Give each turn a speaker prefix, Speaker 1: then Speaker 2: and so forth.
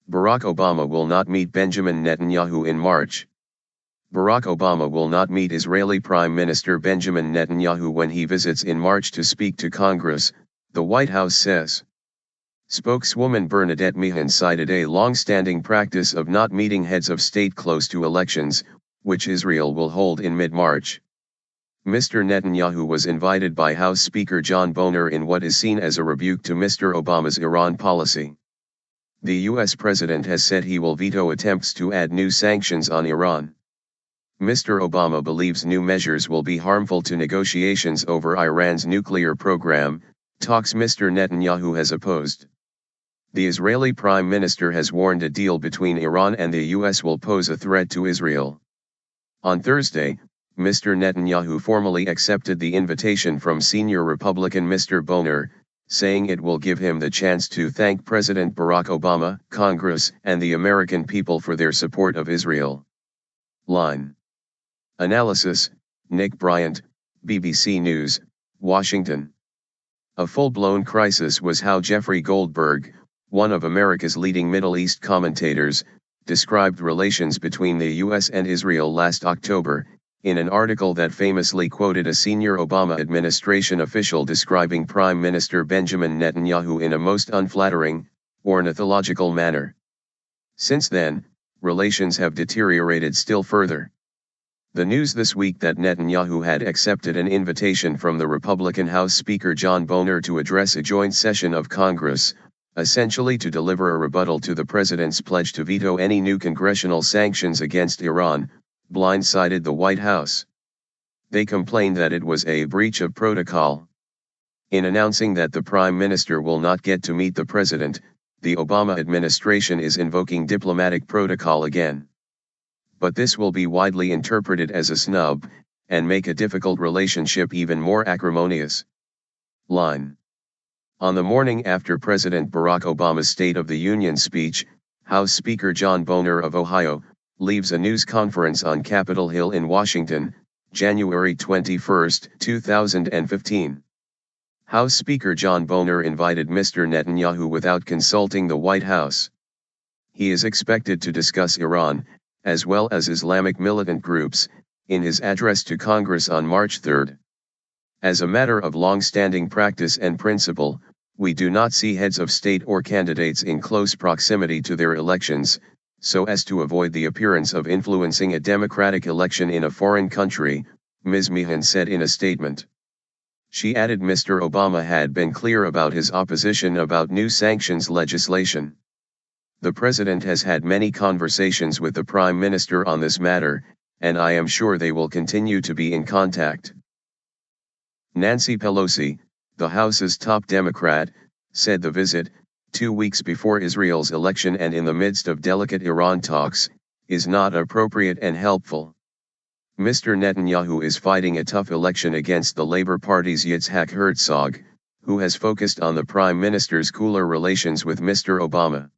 Speaker 1: Barack Obama will not meet Benjamin Netanyahu in March. Barack Obama will not meet Israeli Prime Minister Benjamin Netanyahu when he visits in March to speak to Congress, the White House says. Spokeswoman Bernadette Meehan cited a long-standing practice of not meeting heads of state close to elections, which Israel will hold in mid-March. Mr. Netanyahu was invited by House Speaker John Boehner in what is seen as a rebuke to Mr. Obama's Iran policy. The U.S. president has said he will veto attempts to add new sanctions on Iran. Mr. Obama believes new measures will be harmful to negotiations over Iran's nuclear program, talks Mr. Netanyahu has opposed. The Israeli Prime Minister has warned a deal between Iran and the U.S. will pose a threat to Israel. On Thursday, Mr. Netanyahu formally accepted the invitation from senior Republican Mr. Boehner, saying it will give him the chance to thank President Barack Obama, Congress, and the American people for their support of Israel. Line. Analysis, Nick Bryant, BBC News, Washington. A full-blown crisis was how Jeffrey Goldberg, one of America's leading Middle East commentators, described relations between the U.S. and Israel last October, in an article that famously quoted a senior Obama administration official describing Prime Minister Benjamin Netanyahu in a most unflattering, ornithological manner. Since then, relations have deteriorated still further. The news this week that Netanyahu had accepted an invitation from the Republican House Speaker John Boehner to address a joint session of Congress, essentially to deliver a rebuttal to the president's pledge to veto any new congressional sanctions against Iran, blindsided the White House. They complained that it was a breach of protocol. In announcing that the Prime Minister will not get to meet the president, the Obama administration is invoking diplomatic protocol again. But this will be widely interpreted as a snub, and make a difficult relationship even more acrimonious. Line. On the morning after President Barack Obama's State of the Union speech, House Speaker John Boehner of Ohio leaves a news conference on Capitol Hill in Washington, January 21, 2015. House Speaker John Boehner invited Mr. Netanyahu without consulting the White House. He is expected to discuss Iran, as well as Islamic militant groups, in his address to Congress on March 3. As a matter of long-standing practice and principle, we do not see heads of state or candidates in close proximity to their elections, so as to avoid the appearance of influencing a democratic election in a foreign country, Ms. Meehan said in a statement. She added Mr. Obama had been clear about his opposition about new sanctions legislation. The president has had many conversations with the Prime Minister on this matter, and I am sure they will continue to be in contact. Nancy Pelosi, the House's top Democrat, said the visit, 2 weeks before Israel's election and in the midst of delicate Iran talks, is not appropriate and helpful. Mr. Netanyahu is fighting a tough election against the Labour Party's Yitzhak Herzog, who has focused on the Prime Minister's cooler relations with Mr. Obama.